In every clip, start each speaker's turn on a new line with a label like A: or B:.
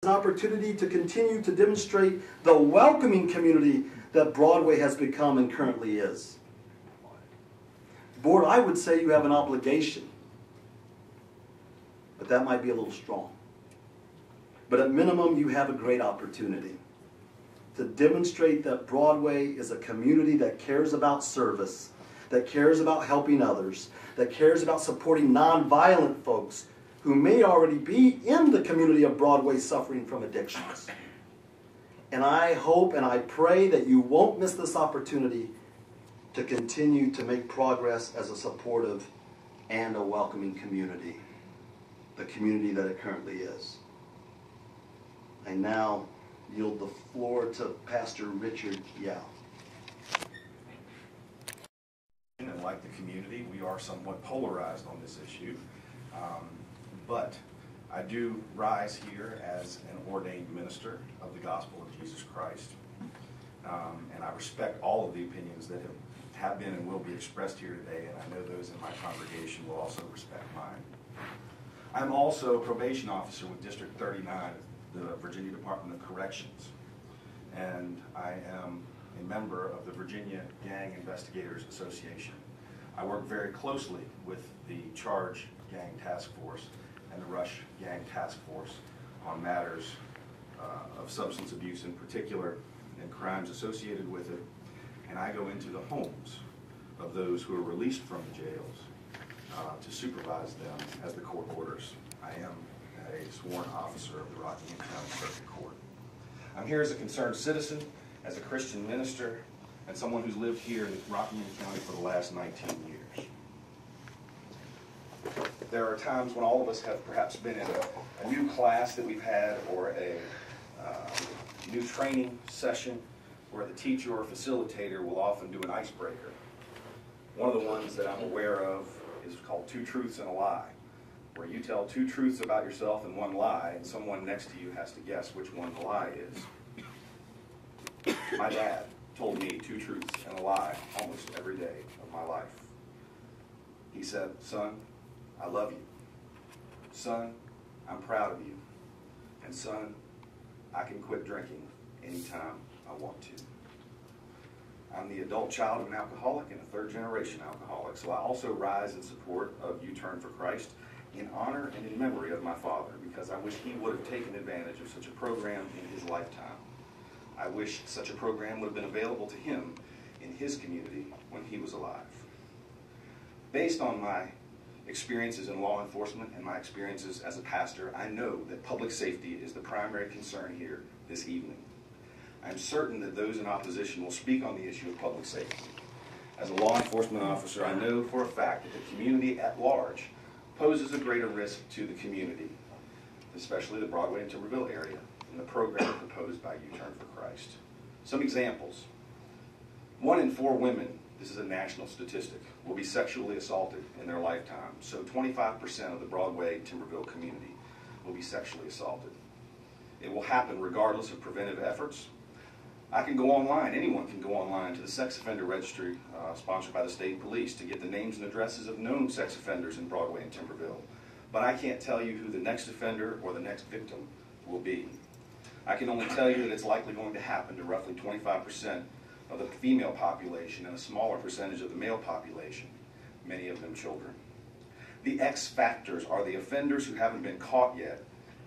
A: An opportunity to continue to demonstrate the welcoming community that Broadway has become and currently is. Board, I would say you have an obligation, but that might be a little strong. But at minimum, you have a great opportunity to demonstrate that Broadway is a community that cares about service, that cares about helping others, that cares about supporting nonviolent folks who may already be in the community of Broadway suffering from addictions. And I hope and I pray that you won't miss this opportunity to continue to make progress as a supportive and a welcoming community, the community that it currently is. I now yield the floor to Pastor Richard Yao.
B: And like the community, we are somewhat polarized on this issue. But I do rise here as an ordained minister of the gospel of Jesus Christ. And I respect all of the opinions that have been and will be expressed here today, and I know those in my congregation will also respect mine. I'm also a probation officer with District 39 of the Virginia Department of Corrections. And I am a member of the Virginia Gang Investigators Association. I work very closely with the Charge Gang Task Force and the Rush Gang Task Force on matters of substance abuse in particular and crimes associated with it. And I go into the homes of those who are released from the jails to supervise them as the court orders. I am a sworn officer of the Rockingham County Circuit Court. I'm here as a concerned citizen, as a Christian minister, and someone who's lived here in Rockingham County for the last 19 years. There are times when all of us have perhaps been in a new class that we've had or a new training session where the teacher or facilitator will often do an icebreaker. One of the ones that I'm aware of is called Two Truths and a Lie, where you tell two truths about yourself and one lie, and someone next to you has to guess which one the lie is. My dad told me two truths and a lie almost every day of my life. He said, "Son, I love you. Son, I'm proud of you. And son, I can quit drinking anytime I want to." I'm the adult child of an alcoholic and a third-generation alcoholic, so I also rise in support of U-Turn for Christ in honor and in memory of my father, because I wish he would have taken advantage of such a program in his lifetime. I wish such a program would have been available to him in his community when he was alive. Based on my experiences in law enforcement and my experiences as a pastor, I know that public safety is the primary concern here this evening. I'm certain that those in opposition will speak on the issue of public safety. As a law enforcement officer, I know for a fact that the community at large poses a greater risk to the community, especially the Broadway and Timberville area, in the program proposed by U-Turn for Christ. Some examples. 1 in 4 women, this is a national statistic, will be sexually assaulted in their lifetime. So 25% of the Broadway Timberville community will be sexually assaulted. It will happen regardless of preventive efforts. I can go online, anyone can go online to the sex offender registry sponsored by the state police to get the names and addresses of known sex offenders in Broadway and Timberville. But I can't tell you who the next offender or the next victim will be. I can only tell you that it's likely going to happen to roughly 25% of the female population and a smaller percentage of the male population, many of them children. The X factors are the offenders who haven't been caught yet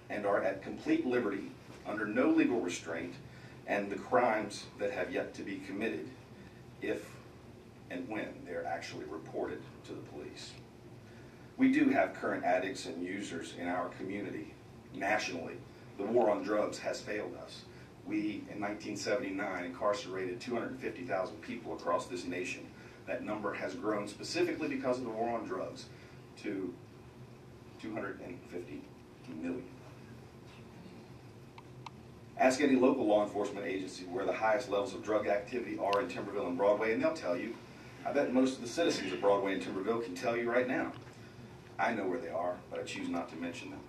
B: and are at complete liberty, under no legal restraint, and the crimes that have yet to be committed if and when they're actually reported to the police. We do have current addicts and users in our community nationally. The war on drugs has failed us. We, in 1979, incarcerated 250,000 people across this nation. That number has grown specifically because of the war on drugs to 250 million. Ask any local law enforcement agency where the highest levels of drug activity are in Timberville and Broadway, and they'll tell you. I bet most of the citizens of Broadway and Timberville can tell you right now. I know where they are, but I choose not to mention them.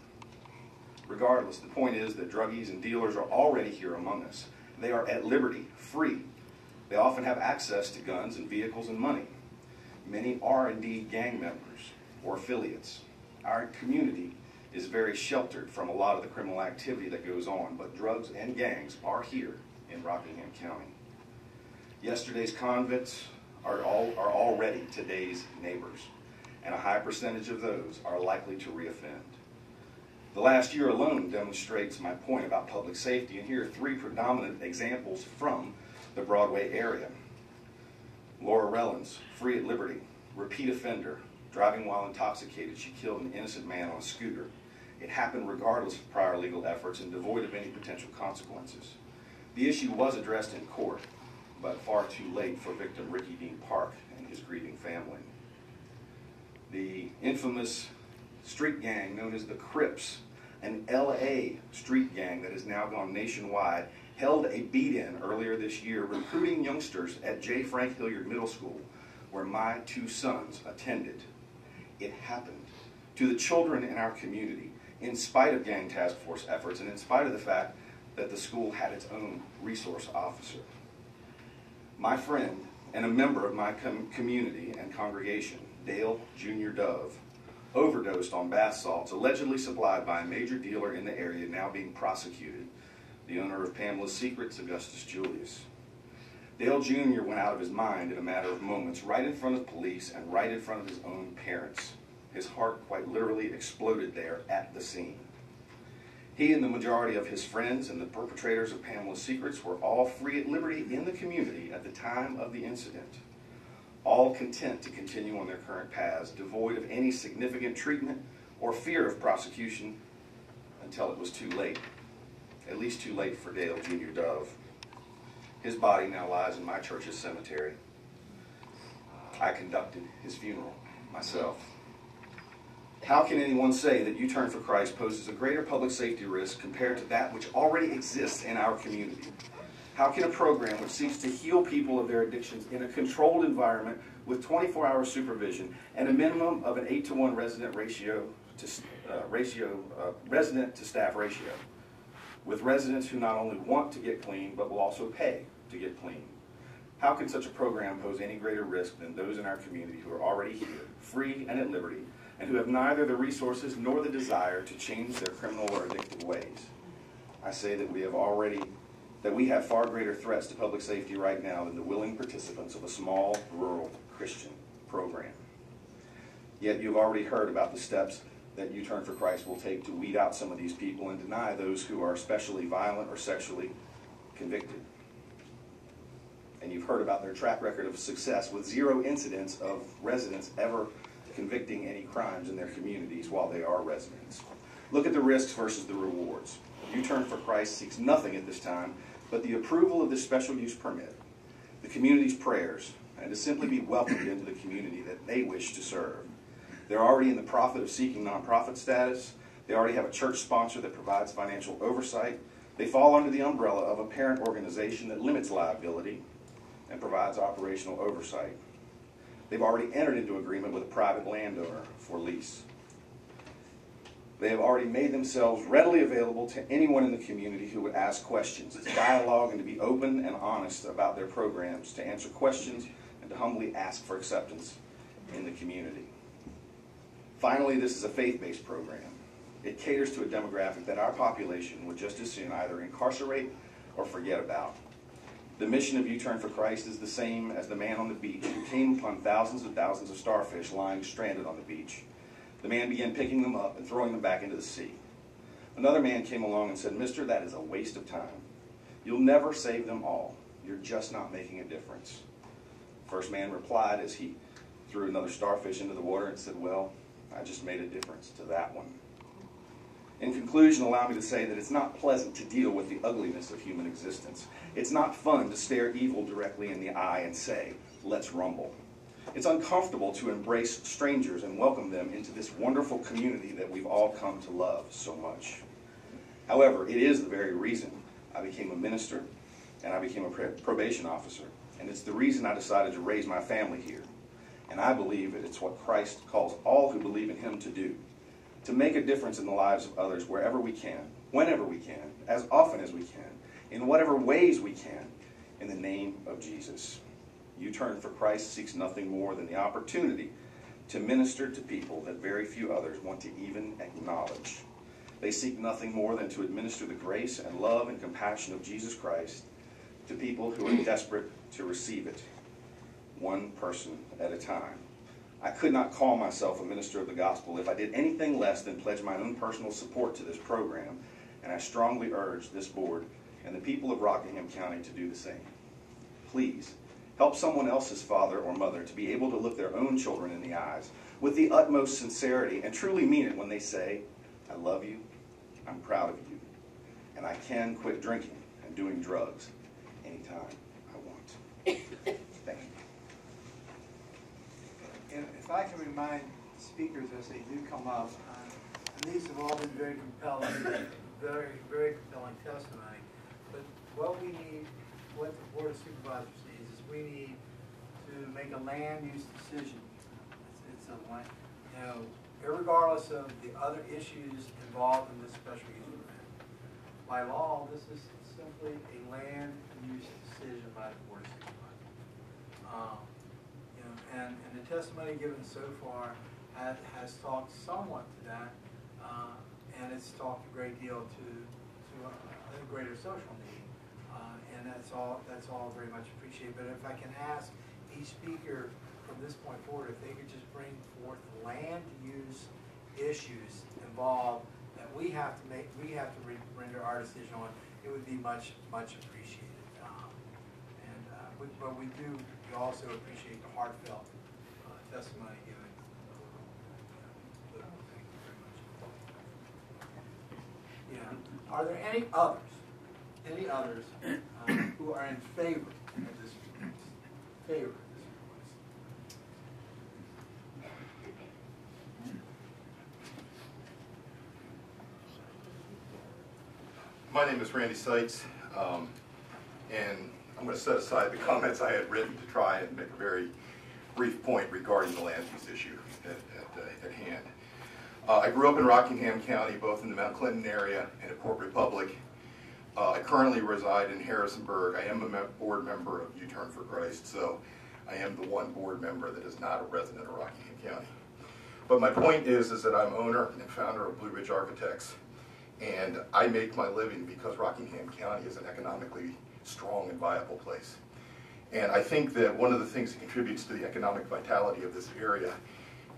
B: Regardless, the point is that druggies and dealers are already here among us. They are at liberty, free. They often have access to guns and vehicles and money. Many are indeed gang members or affiliates. Our community is very sheltered from a lot of the criminal activity that goes on, but drugs and gangs are here in Rockingham County. Yesterday's convicts are already today's neighbors, and a high percentage of those are likely to reoffend. The last year alone demonstrates my point about public safety, and here are 3 predominant examples from the Broadway area. Laura Rellins, free at liberty, repeat offender, driving while intoxicated. She killed an innocent man on a scooter. It happened regardless of prior legal efforts and devoid of any potential consequences. The issue was addressed in court, but far too late for victim Ricky Dean Park and his grieving family. The infamous street gang known as the Crips, an LA street gang that has now gone nationwide, held a beat-in earlier this year recruiting youngsters at J. Frank Hilliard Middle School, where my 2 sons attended. It happened to the children in our community, in spite of gang task force efforts and in spite of the fact that the school had its own resource officer. My friend and a member of my community and congregation, Dale Jr. Dove, overdosed on bath salts allegedly supplied by a major dealer in the area now being prosecuted, the owner of Pamela's Secrets, Augustus Julius. Dale Jr. went out of his mind in a matter of moments, right in front of police and right in front of his own parents. His heart quite literally exploded there at the scene. He and the majority of his friends and the perpetrators of Pamela's Secrets were all free at liberty in the community at the time of the incident, all content to continue on their current paths, devoid of any significant treatment or fear of prosecution until it was too late. At least too late for Dale Jr. Dove. His body now lies in my church's cemetery. I conducted his funeral myself. How can anyone say that U-Turn for Christ poses a greater public safety risk compared to that which already exists in our community? How can a program which seeks to heal people of their addictions in a controlled environment with 24-hour supervision and a minimum of an 8-to-1 resident to staff ratio, with residents who not only want to get clean but will also pay to get clean? How can such a program pose any greater risk than those in our community who are already here, free and at liberty, and who have neither the resources nor the desire to change their criminal or addictive ways? I say that we have far greater threats to public safety right now than the willing participants of a small, rural Christian program. Yet you've already heard about the steps that U-Turn for Christ will take to weed out some of these people and deny those who are especially violent or sexually convicted. And you've heard about their track record of success with 0 incidents of residents ever convicting any crimes in their communities while they are residents. Look at the risks versus the rewards. U-Turn for Christ seeks nothing at this time but the approval of this special use permit, the community's prayers, and to simply be welcomed into the community that they wish to serve. They're already in the profit of seeking nonprofit status. They already have a church sponsor that provides financial oversight. They fall under the umbrella of a parent organization that limits liability and provides operational oversight. They've already entered into agreement with a private landowner for lease. They have already made themselves readily available to anyone in the community who would ask questions, to dialogue and to be open and honest about their programs, to answer questions and to humbly ask for acceptance in the community. Finally, this is a faith-based program. It caters to a demographic that our population would just as soon either incarcerate or forget about. The mission of U-Turn for Christ is the same as the man on the beach who came upon thousands of starfish lying stranded on the beach. The man began picking them up and throwing them back into the sea. Another man came along and said, "Mister, that is a waste of time. You'll never save them all. You're just not making a difference." First man replied as he threw another starfish into the water and said, "Well, I just made a difference to that one." In conclusion, allow me to say that it's not pleasant to deal with the ugliness of human existence. It's not fun to stare evil directly in the eye and say, "Let's rumble." It's uncomfortable to embrace strangers and welcome them into this wonderful community that we've all come to love so much. However, it is the very reason I became a minister and I became a probation officer. And it's the reason I decided to raise my family here. And I believe that it's what Christ calls all who believe in him to do. To make a difference in the lives of others wherever we can, whenever we can, as often as we can, in whatever ways we can, in the name of Jesus. U-Turn for Christ seeks nothing more than the opportunity to minister to people that very few others want to even acknowledge. They seek nothing more than to administer the grace and love and compassion of Jesus Christ to people who are desperate to receive it, one person at a time. I could not call myself a minister of the gospel if I did anything less than pledge my own personal support to this program, and I strongly urge this board and the people of Rockingham County to do the same. Please, help someone else's father or mother to be able to look their own children in the eyes with the utmost sincerity and truly mean it when they say, I love you, I'm proud of you, and I can quit drinking and doing drugs anytime I want. Thank you.
C: And if I can remind speakers as they do come up, and these have all been very compelling, very, very compelling testimony, but what we need, what the Board of Supervisors needs is we need to make a land use decision. It's a land, regardless of the other issues involved in this special use permit. By law, this is simply a land use decision by the Board of Supervisors. And the testimony given so far has talked somewhat to that, and it's talked a great deal to a greater social need, and that's all very much appreciated. But if I can ask each speaker from this point forward, if they could just bring forth land use issues involved that we have to render our decision on, it would be much appreciated. But we also appreciate the heartfelt testimony given. Thank you very much. Yeah. Are there any others who are in favor of this request?
D: My name is Randy Seitz, and I'm going to set aside the comments I had written to try and make a very brief point regarding the land use issue at hand. I grew up in Rockingham County, both in the Mount Clinton area and at Port Republic. I currently reside in Harrisonburg. I am a board member of U-Turn for Christ, so I am the one board member that is not a resident of Rockingham County. But my point is that I'm owner and founder of Blue Ridge Architects, and I make my living because Rockingham County is an economically strong and viable place. And I think that one of the things that contributes to the economic vitality of this area,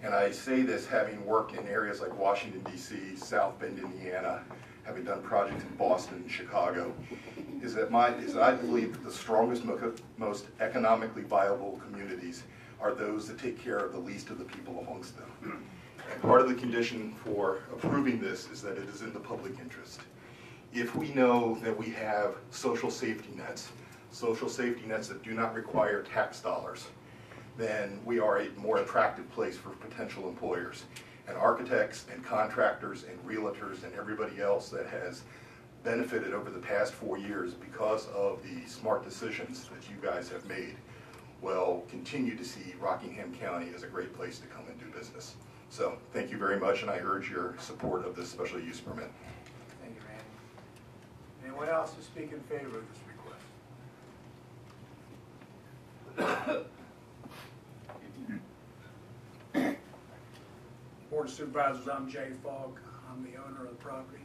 D: and I say this having worked in areas like Washington, D.C., South Bend, Indiana, having done projects in Boston and Chicago, is that I believe that the strongest, most economically viable communities are those that take care of the least of the people amongst them. And part of the condition for approving this is that it is in the public interest. If we know that we have social safety nets that do not require tax dollars, then we are a more attractive place for potential employers. And architects and contractors and realtors and everybody else that has benefited over the past 4 years because of the smart decisions that you guys have made will continue to see Rockingham County as a great place to come and do business. So thank you very much, and I urge your support of this special use permit.
C: Thank you, Randy. Anyone else to speak in favor of this request?
E: Board of Supervisors, I'm Jay Fogg. I'm the owner of the property.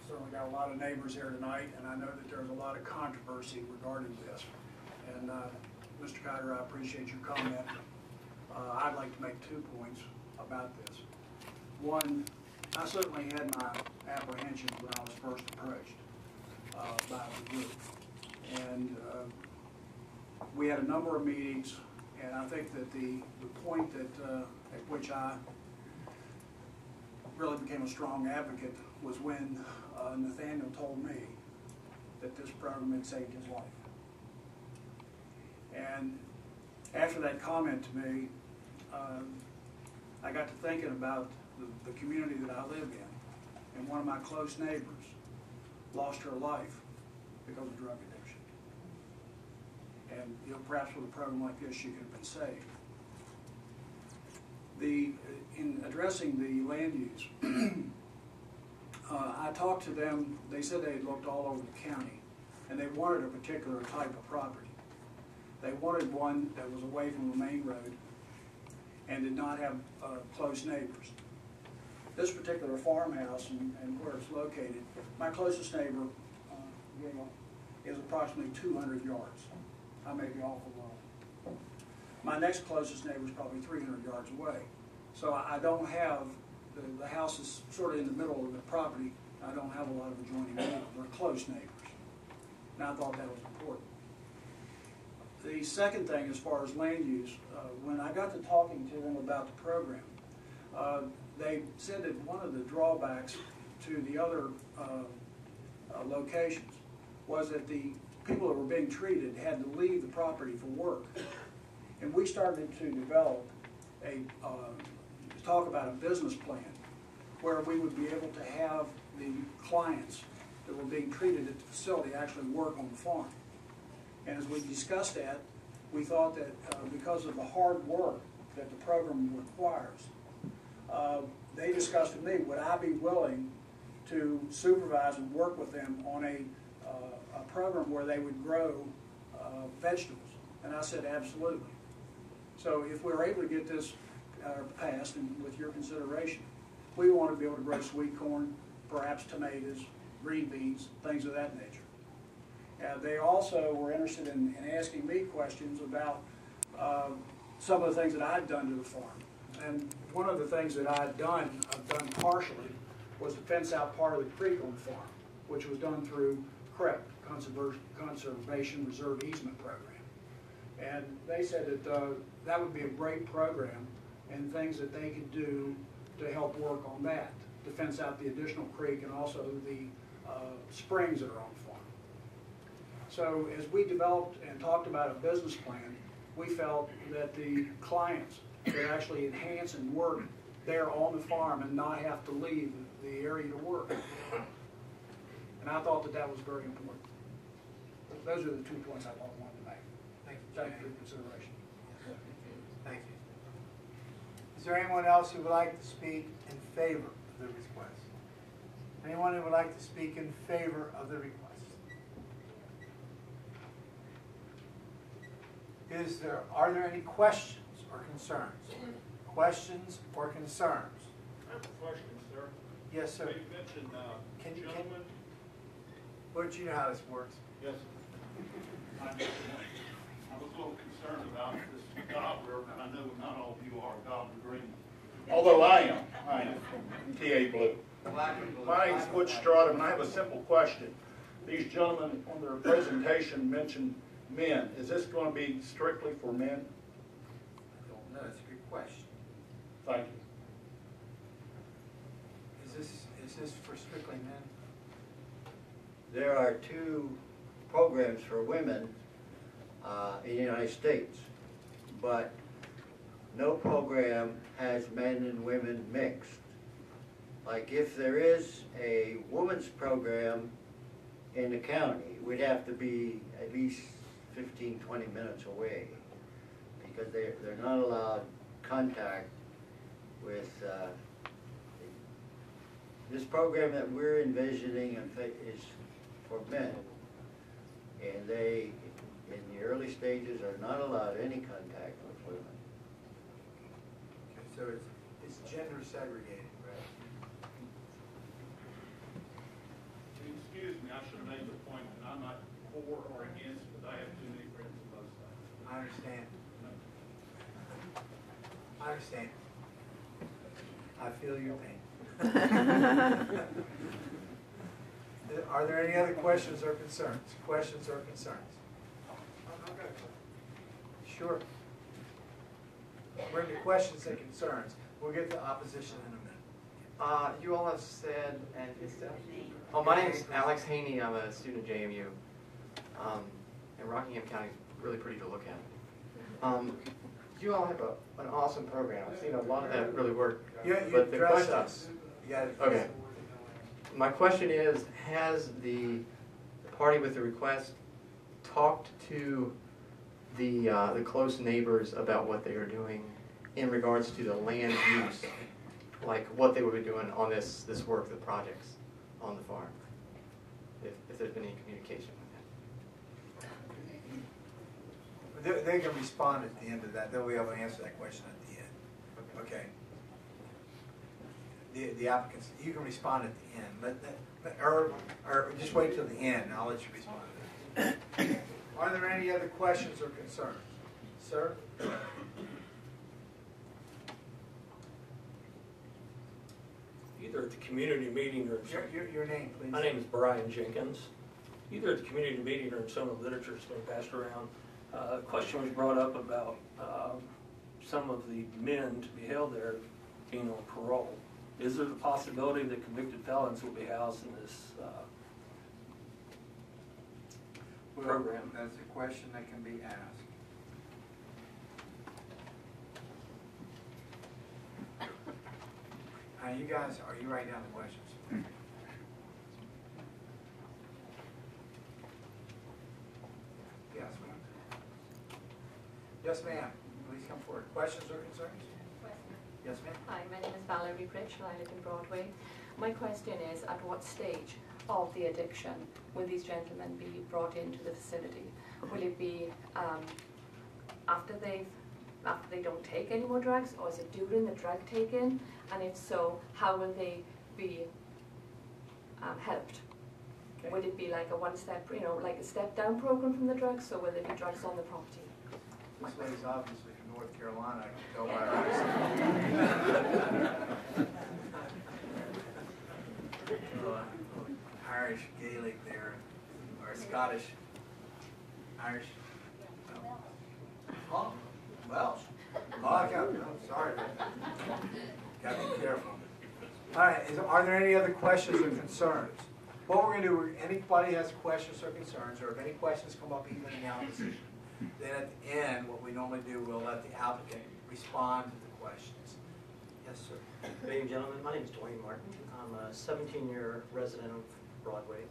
E: Certainly got a lot of neighbors here tonight, and I know that there's a lot of controversy regarding this. And Mr. Kyger, I appreciate your comment. I'd like to make 2 points about this. One, I certainly had my apprehensions when I was first approached by the group. And we had a number of meetings, and I think that the point that at which I really became a strong advocate was when Nathaniel told me that this program had saved his life. And after that comment to me, I got to thinking about the community that I live in. And one of my close neighbors lost her life because of drug addiction. And perhaps with a program like this, she could have been saved. In addressing the land use, I talked to them. They said they had looked all over the county, and they wanted a particular type of property. They wanted one that was away from the main road and did not have close neighbors. This particular farmhouse and where it's located, my closest neighbor Gail, is approximately 200 yards. I may be awful low. My next closest neighbor is probably 300 yards away. So I don't have, the house is sort of in the middle of the property. I don't have a lot of adjoining neighbors or close neighbors. And I thought that was important. The second thing, as far as land use, when I got to talking to them about the program, they said that one of the drawbacks to the other locations was that the people that were being treated had to leave the property for work. And we started to develop talk about a business plan where we would be able to have the clients that were being treated at the facility actually work on the farm. And as we discussed that, we thought that because of the hard work that the program requires, they discussed with me, would I be willing to supervise and work with them on a program where they would grow vegetables? And I said, absolutely. So if we're able to get this passed, and with your consideration, we want to be able to grow sweet corn, perhaps tomatoes, green beans, things of that nature. They also were interested in asking me questions about some of the things that I'd done to the farm. And one of the things that I've done partially, was to fence out part of the creek on the farm, which was done through CREP, Conservation Reserve Easement Program. And they said that that would be a great program and things that they could do to help work on that, to fence out the additional creek and also the springs that are on the farm. So as we developed and talked about a business plan, we felt that the clients could actually enhance and work there on the farm and not have to leave the area to work. And I thought that that was very important. Those are the 2 points I wanted to make.
C: Thank you.
E: Thank you for your consideration.
C: Thank you. Is there anyone else who would like to speak in favor of the request? Anyone who would like to speak in favor of the request? Are there any questions or concerns? Questions or concerns?
F: I have a question, sir.
C: Yes, sir.
F: You mentioned gentlemen.
C: Well, do you know how this works?
F: Yes. I was a little concerned about this gobbler, and I know not all of you are gobbler green. Although I am TA Blue. My name's Butch Strada, and I have a simple question. These gentlemen on their presentation mentioned men. Is this going to be strictly for men?
C: I don't know. It's a good question.
F: Thank you.
C: Is this for strictly men?
G: There are 2 programs for women in the United States, but no program has men and women mixed. Like if there is a women's program in the county, we'd have to be at least 15, 20 minutes away because they're not allowed contact with this program that we're envisioning is for men, and they, in the early stages, are not allowed any contact with women.
C: Okay, so it's gender segregated, right?
F: Excuse me, I should have made the point that I'm not for or against, but I have too many friends on both sides.
C: I understand. I understand. I feel your pain. Are there any other questions or concerns? Questions or concerns? Sure. We're into questions and concerns. We'll get to opposition in a minute.
H: You all have said, and my name is Alex Haney. I'm a student at JMU. And Rockingham County is really pretty to look at. You all have an awesome program. I've seen a lot of that really work.
C: You address us. You gotta address
H: Okay. My question is, has the party with the request talked to the close neighbors about what they are doing in regards to the land use, like what they would be doing on this work, the projects on the farm, if there's been any communication with that?
C: They can respond at the end of that. They'll be able to answer that question at the end. Okay. The applicants, you can respond at the end, or just wait till the end, I'll let you respond to that. Are there any other questions or concerns? Sir?
I: Either at the community meeting or...
C: Your name, please.
I: My name is Brian Jenkins. Either at the community meeting or in some of the literature that's been passed around, a question was brought up about some of the men to be held there being on parole. Is there the possibility that convicted felons will be housed in this program?
C: That's a question that can be asked. You guys, are you writing down the questions? Yes, ma'am. Yes, ma'am. Please come forward. Questions or concerns? Yes, ma'am.
J: Hi, my name is Valerie Bridge and I live in Broadway. My question is, at what stage of the addiction will these gentlemen be brought into the facility? Will it be after they don't take any more drugs, or is it during the drug take-in? And if so, how will they be helped?
C: Okay.
J: Would it be like a one-step, like a step-down program from the drugs, or will there be drugs on the property?
C: This lady's obviously from North Carolina, I can tell by her accent. Irish Gaelic there, or Scottish, Irish. No. Oh, Welsh. Oh, I'm sorry. Got to be careful. All right, are there any other questions or concerns? What we're going to do, anybody has questions or concerns, or if any questions come up even now in the decision, then at the end, what we normally do, we'll let the applicant respond to the questions. Yes, sir.
K: Good evening, gentlemen. My name is Dwayne Martin. I'm a 17-year resident of Broadway,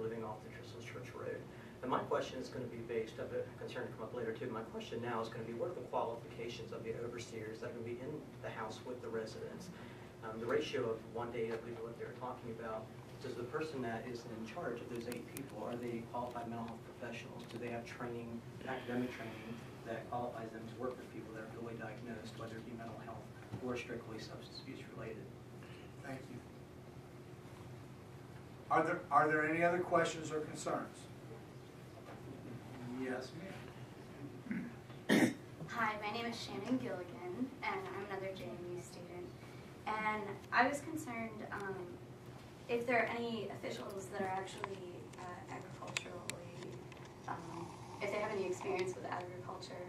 K: living off the Tristles Church Road. And my question is going to be based, I have a concern to come up later too, my question now is going to be, what are the qualifications of the overseers that are going to be in the house with the residents? The ratio of 1 to 8, I believe what they were talking about, does the person that is in charge of those 8 people, are they qualified mental health professionals? Do they have training, academic training, that qualifies them to work with people that are duly diagnosed, whether it be mental health or strictly substance abuse related?
C: Thank you. Are there any other questions or concerns? Yes, ma'am.
L: Hi, my name is Shannon Gilligan, and I'm another JMU student. And I was concerned if there are any officials that are actually agriculturally, if they have any experience with agriculture,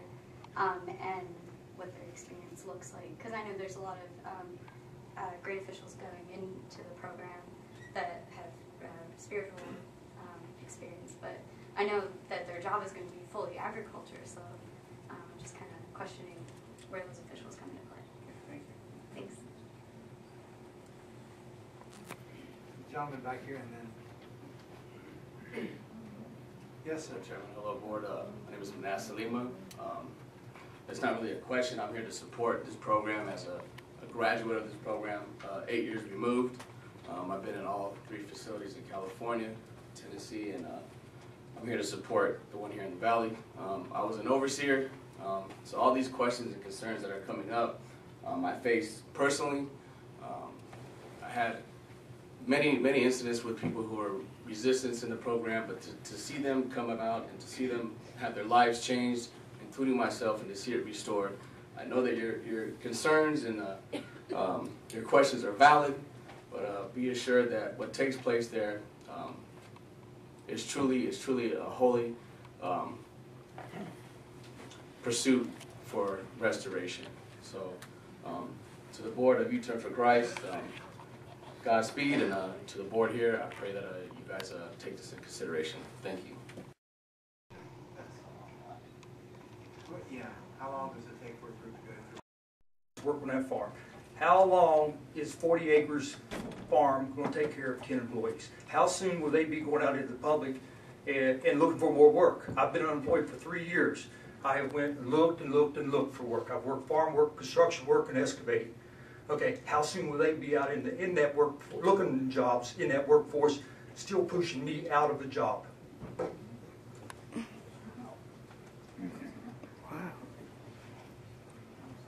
L: and what their experience looks like. Because I know there's a lot of great officials going into the program that have spiritual experience, but I know that their job is going to be fully agriculture, so I'm just kind of questioning where those officials come into play.
C: Thank you.
L: Thanks.
C: Gentleman back here, and then. Yes, sir.
M: Chairman, hello board. My name is Manassa Lima. It's not really a question. I'm here to support this program as a graduate of this program, 8 years removed. I've been in all 3 facilities in California, Tennessee, and I'm here to support the one here in the Valley. I was an overseer, so all these questions and concerns that are coming up, I faced personally. I had many incidents with people who are resistance in the program, but to see them come about and to see them have their lives changed, including myself, and to see it restored, I know that your concerns and your questions are valid, but be assured that what takes place there is truly a holy pursuit for restoration. So, to the board of U-Turn for Christ, Godspeed, and to the board here, I pray that you guys take this in consideration. Thank you.
C: Yeah. How long does it take for a group to go through?
N: Work on that farm. How long is 40 acres farm going to take care of 10 employees? How soon will they be going out into the public and looking for more work? I've been unemployed for 3 years. I went and looked and looked and looked for work. I've worked farm work, construction work, and excavating. Okay, how soon will they be out in that work, looking at jobs in that workforce, still pushing me out of the job?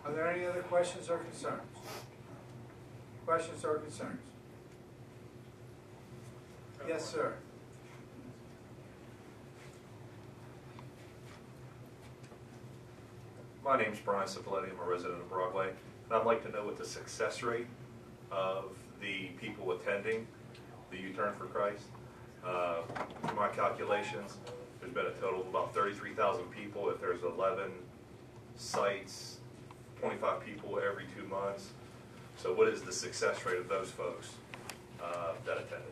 C: Are there any other other questions or concerns? Questions or concerns? Yes, sir.
O: My name's Brian Cipoletti. I'm a resident of Broadway, and I'd like to know what the success rate of the people attending the U-Turn for Christ. To my calculations, there's been a total of about 33,000 people. If there's 11 sites, 25 people every 2 months. So what is the success rate of those folks that attended?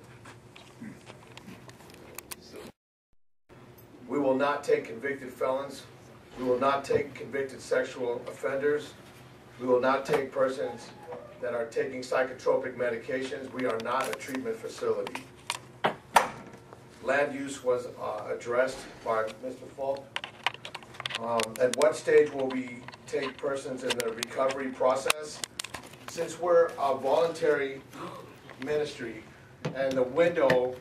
P: We will not take convicted felons. We will not take convicted sexual offenders. We will not take persons that are taking psychotropic medications. We are not a treatment facility. Land use was addressed by Mr. Falk. At what stage will we take persons in the recovery process? Since we're a voluntary ministry and the window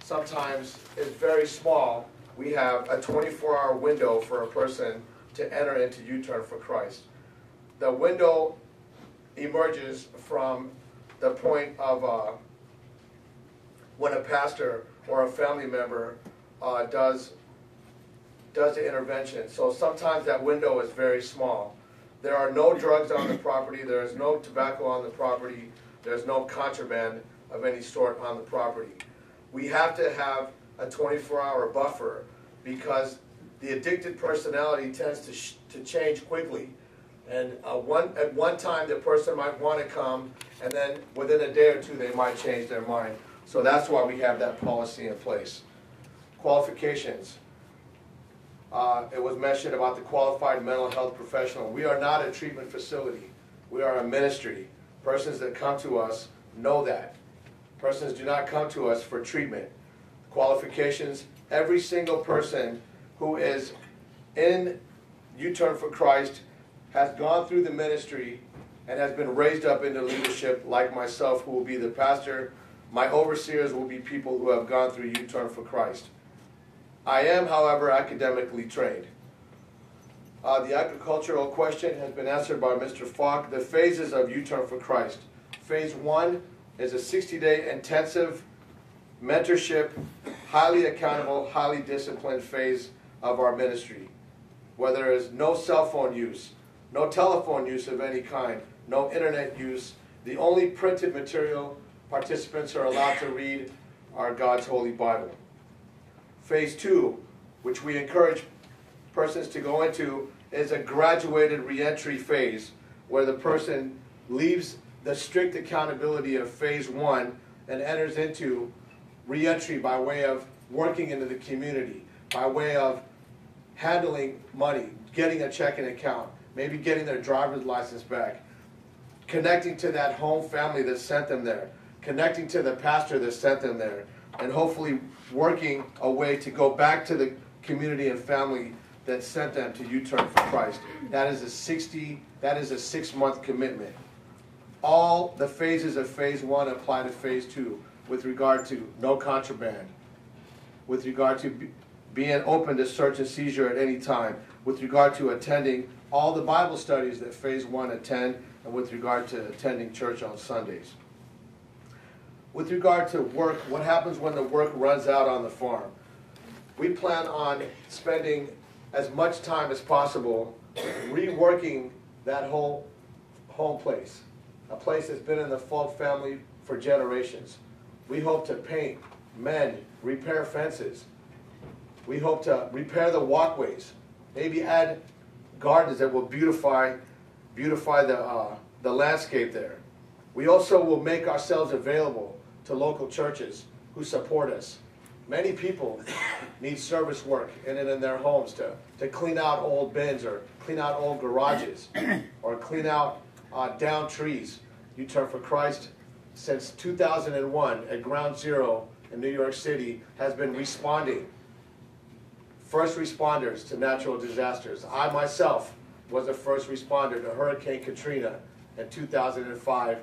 P: sometimes is very small, we have a 24-hour window for a person to enter into U-Turn for Christ. The window emerges from the point of when a pastor or a family member does the intervention. So sometimes that window is very small. There are no drugs on the property. There is no tobacco on the property. There's no contraband of any sort on the property. We have to have a 24-hour buffer because the addicted personality tends to change quickly. And at one time, the person might want to come, and then within a day or two, they might change their mind. So that's why we have that policy in place. Qualifications. It was mentioned about the qualified mental health professional. We are not a treatment facility. We are a ministry. Persons that come to us know that. Persons do not come to us for treatment. Qualifications, every single person who is in U-Turn for Christ has gone through the ministry and has been raised up into leadership like myself, who will be the pastor. My overseers will be people who have gone through U-Turn for Christ. I am, however, academically trained. The agricultural question has been answered by Mr. Falk. The phases of U-Turn for Christ. Phase 1 is a 60-day intensive mentorship, highly accountable, highly disciplined phase of our ministry, where there is no cell phone use, no telephone use of any kind, no internet use. The only printed material participants are allowed to read are God's Holy Bible. Phase 2, which we encourage persons to go into, is a graduated reentry phase where the person leaves the strict accountability of phase 1 and enters into reentry by way of working into the community, by way of handling money, getting a checking account, maybe getting their driver's license back, connecting to that home family that sent them there, connecting to the pastor that sent them there, and hopefully working a way to go back to the community and family that sent them to U-Turn for Christ. That is a 6-month commitment. All the phases of phase 1 apply to phase 2 with regard to no contraband, with regard to being open to search and seizure at any time, with regard to attending all the Bible studies that phase 1 attend, and with regard to attending church on Sundays. With regard to work, what happens when the work runs out on the farm? We plan on spending as much time as possible reworking that whole home place, a place that's been in the Falk family for generations. We hope to paint, mend, repair fences. We hope to repair the walkways, maybe add gardens that will beautify the landscape there. We also will make ourselves available to local churches who support us. Many people need service work in their homes to clean out old bins or clean out old garages or clean out down trees. U-Turn for Christ, since 2001 at Ground Zero in New York City, has been responding, first responders to natural disasters. I myself was a first responder to Hurricane Katrina in 2005,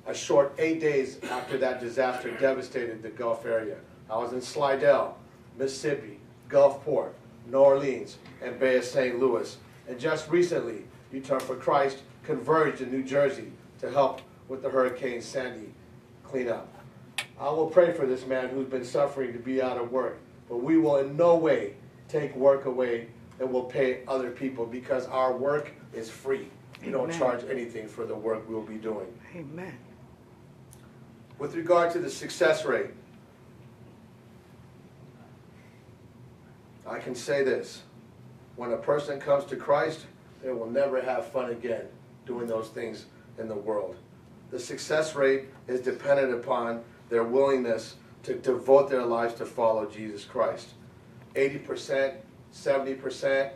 P: a short 8 days after that disaster devastated the Gulf area. I was in Slidell, Mississippi, Gulfport, New Orleans, and Bay of St. Louis. And just recently, U-Turn for Christ converged in New Jersey to help with the Hurricane Sandy cleanup. I will pray for this man who's been suffering to be out of work, but we will in no way take work away and will pay other people because our work is free. We don't charge anything for the work we'll be doing.
Q: Amen.
P: With regard to the success rate, I can say this. When a person comes to Christ, they will never have fun again doing those things in the world. The success rate is dependent upon their willingness to devote their lives to follow Jesus Christ. 80%, 70%,